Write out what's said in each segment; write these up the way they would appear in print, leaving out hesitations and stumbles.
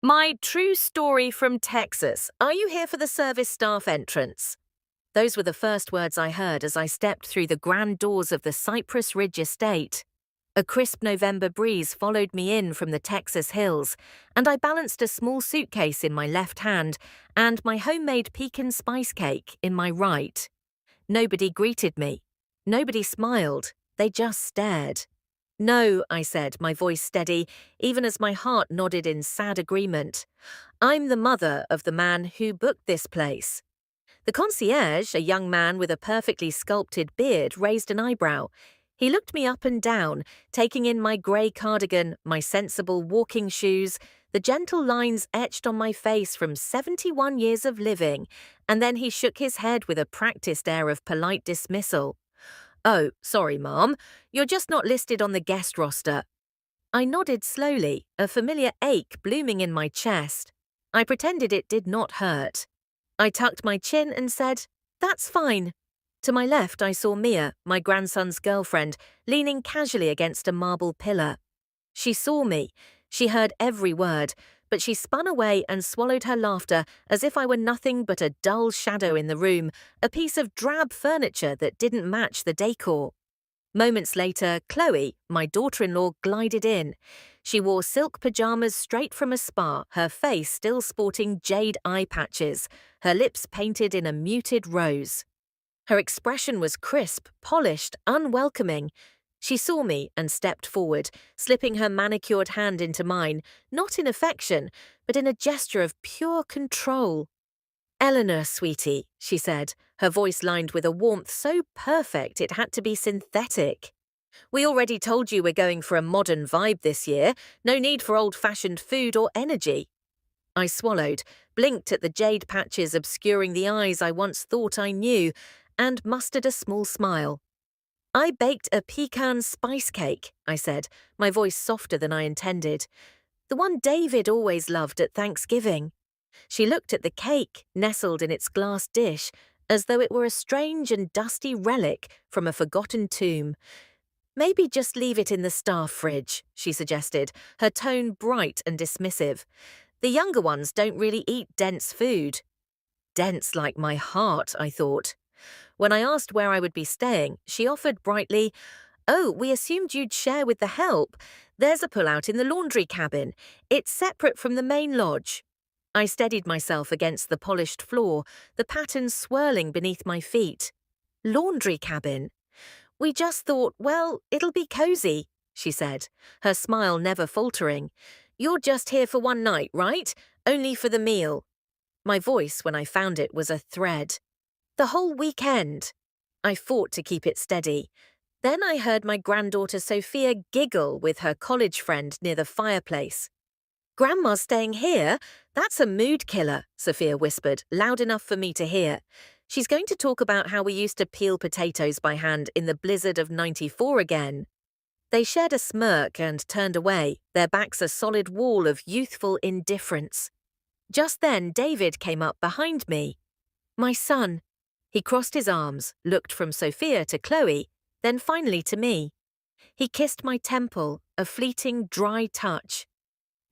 My true story from Texas. Are you here for the service staff entrance? Those were the first words I heard as I stepped through the grand doors of the Cypress Ridge estate. A crisp November breeze followed me in from the Texas hills, and I balanced a small suitcase in my left hand and my homemade pecan spice cake in my right. Nobody greeted me. Nobody smiled. They just stared. No, I said, my voice steady, even as my heart nodded in sad agreement. I'm the mother of the man who booked this place. The concierge, a young man with a perfectly sculpted beard, raised an eyebrow. He looked me up and down, taking in my grey cardigan, my sensible walking shoes, the gentle lines etched on my face from 71 years of living, and then he shook his head with a practiced air of polite dismissal. Oh, sorry, Mom. You're just not listed on the guest roster. I nodded slowly, a familiar ache blooming in my chest. I pretended it did not hurt. I tucked my chin and said, That's fine. To my left, I saw Mia, my grandson's girlfriend, leaning casually against a marble pillar. She saw me. She heard every word, but she spun away and swallowed her laughter as if I were nothing but a dull shadow in the room, a piece of drab furniture that didn't match the decor. Moments later, Chloe, my daughter-in-law, glided in. She wore silk pajamas straight from a spa, her face still sporting jade eye patches, her lips painted in a muted rose. Her expression was crisp, polished, unwelcoming. She saw me and stepped forward, slipping her manicured hand into mine, not in affection, but in a gesture of pure control. Eleanor, sweetie, she said, her voice lined with a warmth so perfect it had to be synthetic. We already told you we're going for a modern vibe this year, no need for old-fashioned food or energy. I swallowed, blinked at the jade patches obscuring the eyes I once thought I knew, and mustered a small smile. I baked a pecan spice cake, I said, my voice softer than I intended. The one David always loved at Thanksgiving. She looked at the cake, nestled in its glass dish, as though it were a strange and dusty relic from a forgotten tomb. Maybe just leave it in the staff fridge, she suggested, her tone bright and dismissive. The younger ones don't really eat dense food. Dense like my heart, I thought. When I asked where I would be staying, she offered brightly, Oh, we assumed you'd share with the help. There's a pull-out in the laundry cabin. It's separate from the main lodge. I steadied myself against the polished floor, the pattern swirling beneath my feet. Laundry cabin. We just thought, well, it'll be cozy, she said, her smile never faltering. You're just here for one night, right? Only for the meal. My voice, when I found it, was a thread. The whole weekend. I fought to keep it steady. Then I heard my granddaughter Sophia giggle with her college friend near the fireplace. Grandma's staying here? That's a mood killer, Sophia whispered, loud enough for me to hear. She's going to talk about how we used to peel potatoes by hand in the blizzard of '94 again. They shared a smirk and turned away, their backs a solid wall of youthful indifference. Just then David came up behind me. My son. He crossed his arms, looked from Sophia to Chloe, then finally to me. He kissed my temple, a fleeting, dry touch.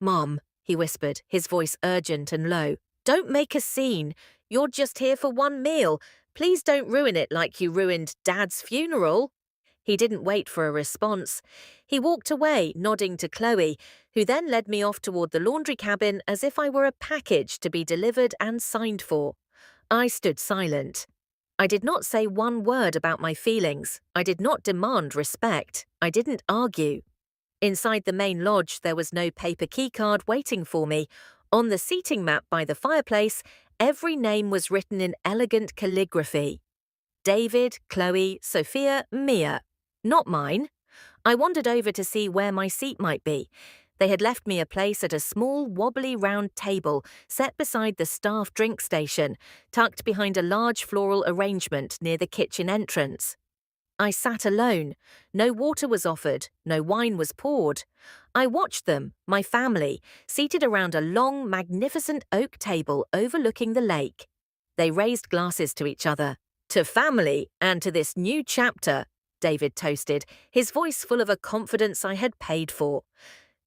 Mom, he whispered, his voice urgent and low, don't make a scene. You're just here for one meal. Please don't ruin it like you ruined Dad's funeral. He didn't wait for a response. He walked away, nodding to Chloe, who then led me off toward the laundry cabin as if I were a package to be delivered and signed for. I stood silent. I did not say one word about my feelings. I did not demand respect. I didn't argue. Inside the main lodge, there was no paper keycard waiting for me. On the seating map by the fireplace, every name was written in elegant calligraphy. David, Chloe, Sophia, Mia. Not mine. I wandered over to see where my seat might be. They had left me a place at a small, wobbly round table set beside the staff drink station, tucked behind a large floral arrangement near the kitchen entrance. I sat alone. No water was offered, no wine was poured. I watched them, my family, seated around a long, magnificent oak table overlooking the lake. They raised glasses to each other. To family and to this new chapter, David toasted, his voice full of a confidence I had paid for.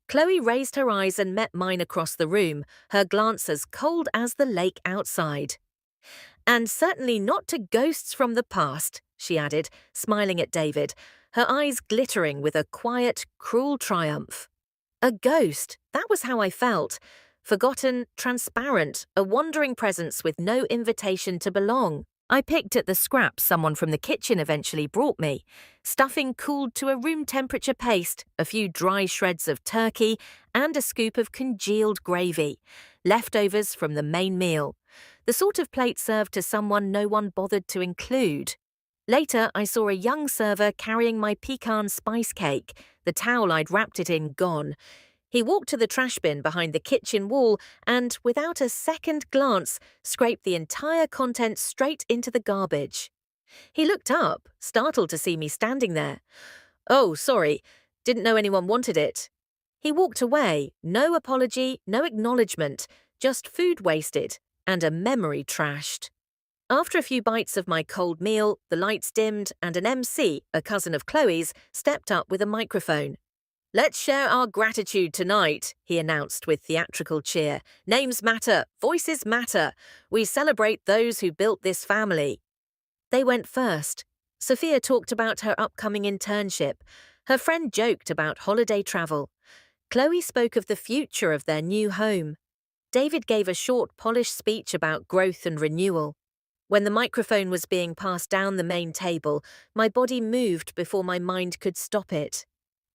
Chloe raised her eyes and met mine across the room, her glance as cold as the lake outside. "And certainly not to ghosts from the past," she added, smiling at David, her eyes glittering with a quiet, cruel triumph. A ghost, that was how I felt. Forgotten, transparent, a wandering presence with no invitation to belong. I picked at the scraps someone from the kitchen eventually brought me. Stuffing cooled to a room-temperature paste, a few dry shreds of turkey, and a scoop of congealed gravy. Leftovers from the main meal. The sort of plate served to someone no one bothered to include. Later, I saw a young server carrying my pecan spice cake, the towel I'd wrapped it in gone. He walked to the trash bin behind the kitchen wall and, without a second glance, scraped the entire contents straight into the garbage. He looked up, startled to see me standing there. "Oh, sorry, didn't know anyone wanted it." He walked away, no apology, no acknowledgement, just food wasted and a memory trashed. After a few bites of my cold meal, the lights dimmed and an MC, a cousin of Chloe's, stepped up with a microphone. "Let's share our gratitude tonight," he announced with theatrical cheer. "Names matter, voices matter. We celebrate those who built this family." They went first. Sophia talked about her upcoming internship. Her friend joked about holiday travel. Chloe spoke of the future of their new home. David gave a short, polished speech about growth and renewal. When the microphone was being passed down the main table, my body moved before my mind could stop it.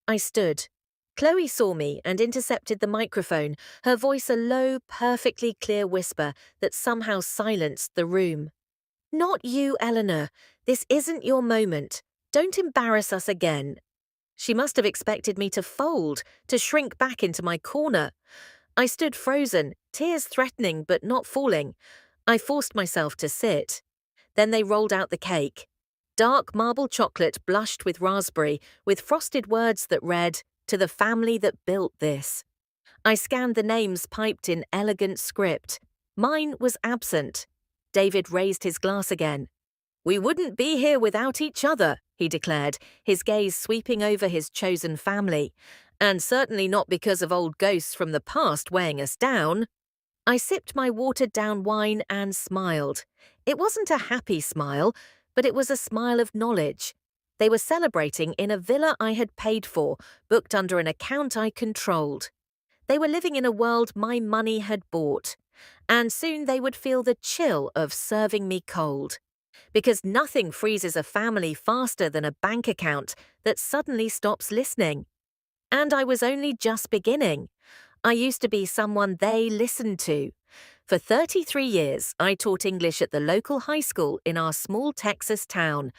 I stood. Chloe saw me and intercepted the microphone, her voice a low, perfectly clear whisper that somehow silenced the room. "Not you, Eleanor. This isn't your moment. Don't embarrass us again." She must have expected me to fold, to shrink back into my corner. I stood frozen, tears threatening but not falling. I forced myself to sit. Then they rolled out the cake. Dark marble chocolate blushed with raspberry, with frosted words that read, "To the family that built this." I scanned the names piped in elegant script. Mine was absent. David raised his glass again. "We wouldn't be here without each other," he declared, his gaze sweeping over his chosen family. "And certainly not because of old ghosts from the past weighing us down." I sipped my watered-down wine and smiled. It wasn't a happy smile, but it was a smile of knowledge. They were celebrating in a villa I had paid for, booked under an account I controlled. They were living in a world my money had bought. And soon they would feel the chill of serving me cold. Because nothing freezes a family faster than a bank account that suddenly stops listening. And I was only just beginning. I used to be someone they listened to. For 33 years, I taught English at the local high school in our small Texas town.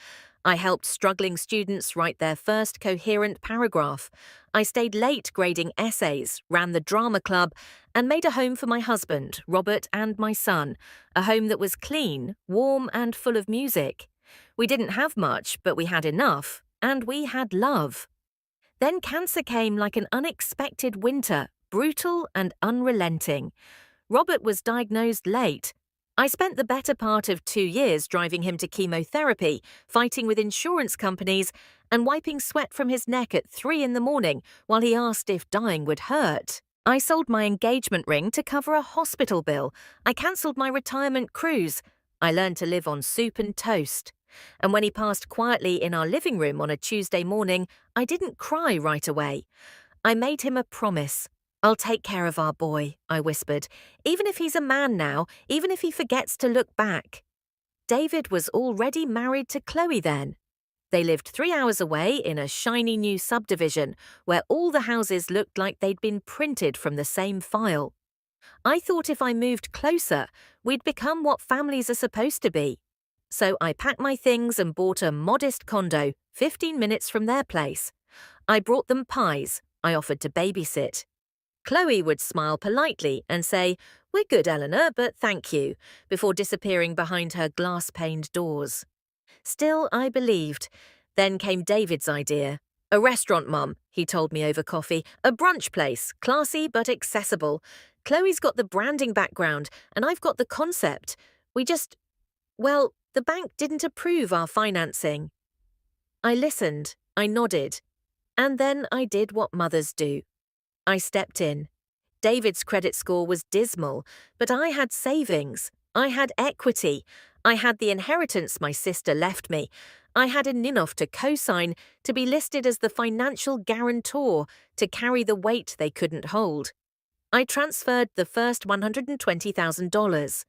I helped struggling students write their first coherent paragraph. I stayed late grading essays, ran the drama club, and made a home for my husband, Robert, and my son, a home that was clean, warm, and full of music. We didn't have much, but we had enough, and we had love. Then cancer came like an unexpected winter, brutal and unrelenting. Robert was diagnosed late. I spent the better part of 2 years driving him to chemotherapy, fighting with insurance companies, and wiping sweat from his neck at 3 in the morning while he asked if dying would hurt. I sold my engagement ring to cover a hospital bill. I cancelled my retirement cruise. I learned to live on soup and toast. And when he passed quietly in our living room on a Tuesday morning, I didn't cry right away. I made him a promise. "I'll take care of our boy," I whispered, "even if he's a man now, even if he forgets to look back." David was already married to Chloe then. They lived 3 hours away in a shiny new subdivision where all the houses looked like they'd been printed from the same file. I thought if I moved closer, we'd become what families are supposed to be. So I packed my things and bought a modest condo 15 minutes from their place. I brought them pies. I offered to babysit. Chloe would smile politely and say, "We're good, Eleanor, but thank you," before disappearing behind her glass-paned doors. Still, I believed. Then came David's idea. "A restaurant, Mum," he told me over coffee. "A brunch place, classy but accessible. Chloe's got the branding background, and I've got the concept. Well, the bank didn't approve our financing." I listened, I nodded, and then I did what mothers do. I stepped in. David's credit score was dismal, but I had savings. I had equity. I had the inheritance my sister left me. I had enough to co-sign, to be listed as the financial guarantor, to carry the weight they couldn't hold. I transferred the first $120,000.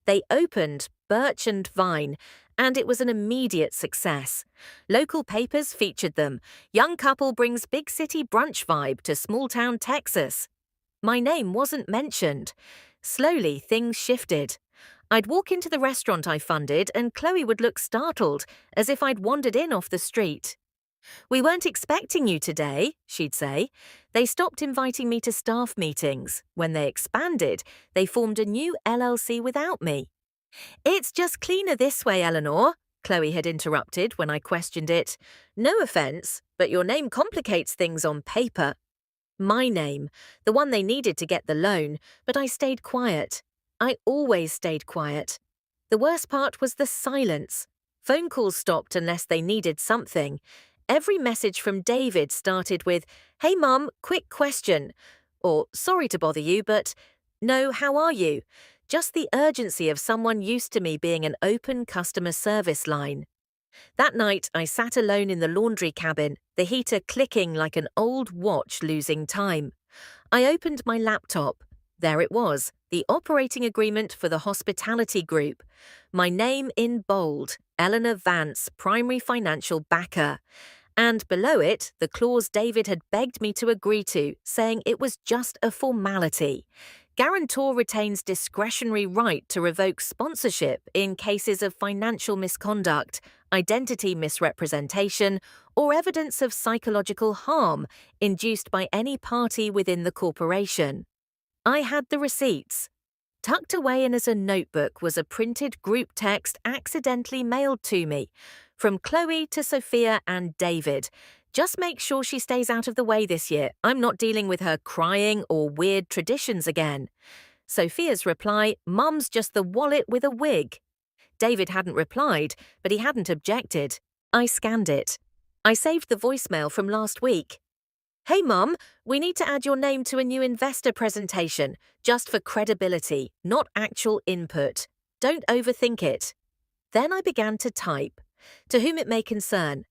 They opened Birch and Vine, and it was an immediate success. Local papers featured them. Young couple brings big city brunch vibe to small town Texas. My name wasn't mentioned. Slowly, things shifted. I'd walk into the restaurant I funded and Chloe would look startled, as if I'd wandered in off the street. "We weren't expecting you today," she'd say. They stopped inviting me to staff meetings. When they expanded, they formed a new LLC without me. "It's just cleaner this way, Eleanor," Chloe had interrupted when I questioned it. "No offense, but your name complicates things on paper." My name, the one they needed to get the loan, but I stayed quiet. I always stayed quiet. The worst part was the silence. Phone calls stopped unless they needed something. Every message from David started with, "Hey Mum, quick question," or "Sorry to bother you, but," "No, how are you?" Just the urgency of someone used to me being an open customer service line. That night, I sat alone in the laundry cabin, the heater clicking like an old watch losing time. I opened my laptop. There it was, the operating agreement for the hospitality group. My name in bold, Eleanor Vance, primary financial backer. And below it, the clause David had begged me to agree to, saying it was just a formality. Guarantor retains discretionary right to revoke sponsorship in cases of financial misconduct, identity misrepresentation, or evidence of psychological harm induced by any party within the corporation. I had the receipts. Tucked away in as a notebook was a printed group text accidentally mailed to me, from Chloe to Sophia and David. "Just make sure she stays out of the way this year. I'm not dealing with her crying or weird traditions again." Sophia's reply, "Mum's just the wallet with a wig." David hadn't replied, but he hadn't objected. I scanned it. I saved the voicemail from last week. "Hey Mum, we need to add your name to a new investor presentation, just for credibility, not actual input. Don't overthink it." Then I began to type. "To whom it may concern.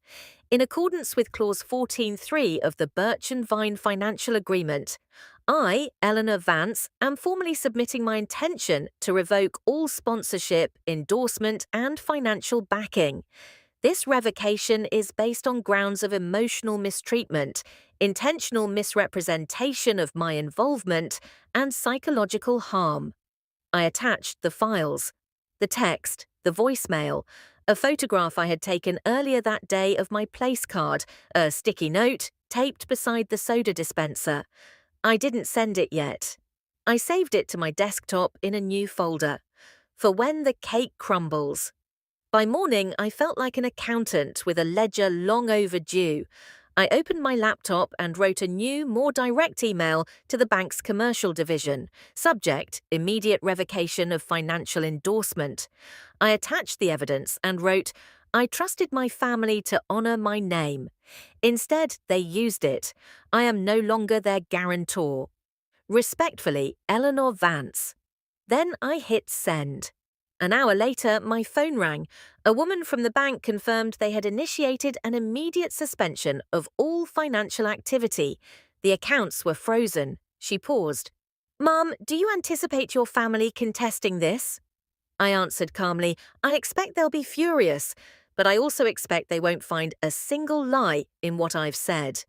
In accordance with Clause 14.3 of the Birch and Vine Financial Agreement, I, Eleanor Vance, am formally submitting my intention to revoke all sponsorship, endorsement, and financial backing. This revocation is based on grounds of emotional mistreatment, intentional misrepresentation of my involvement, and psychological harm." I attached the files, the text, the voicemail, a photograph I had taken earlier that day of my place card, a sticky note taped beside the soda dispenser. I didn't send it yet. I saved it to my desktop in a new folder. For when the cake crumbles. By morning, I felt like an accountant with a ledger long overdue. I opened my laptop and wrote a new, more direct email to the bank's commercial division. Subject, immediate revocation of financial endorsement. I attached the evidence and wrote, "I trusted my family to honor my name. Instead, they used it. I am no longer their guarantor. Respectfully, Eleanor Vance." Then I hit send. An hour later, my phone rang. A woman from the bank confirmed they had initiated an immediate suspension of all financial activity. The accounts were frozen. She paused. "Mum, do you anticipate your family contesting this?" I answered calmly, "I expect they'll be furious, but I also expect they won't find a single lie in what I've said."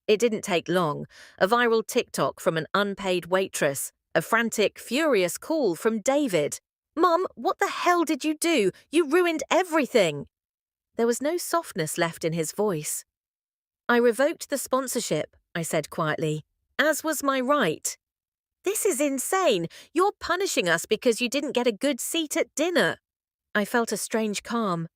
It didn't take long. A viral TikTok from an unpaid waitress. A frantic, furious call from David. "Mum, what the hell did you do? You ruined everything." There was no softness left in his voice. "I revoked the sponsorship," I said quietly, "as was my right." "This is insane. You're punishing us because you didn't get a good seat at dinner." I felt a strange calm.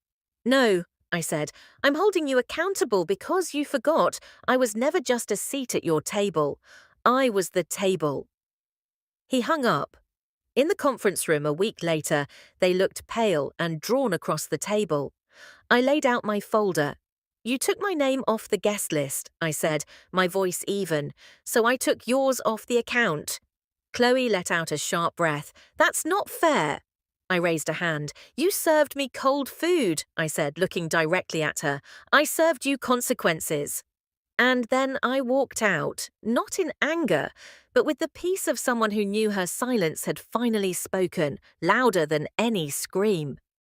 "No," I said, "I'm holding you accountable because you forgot I was never just a seat at your table. I was the table." He hung up. In the conference room a week later, they looked pale and drawn across the table. I laid out my folder. You took my name off the guest list, I said, my voice even, so I took yours off the account. Chloe let out a sharp breath. That's not fair. I raised a hand. You served me cold food, I said, looking directly at her. I served you consequences. And then I walked out, not in anger, but with the peace of someone who knew her silence had finally spoken, louder than any scream.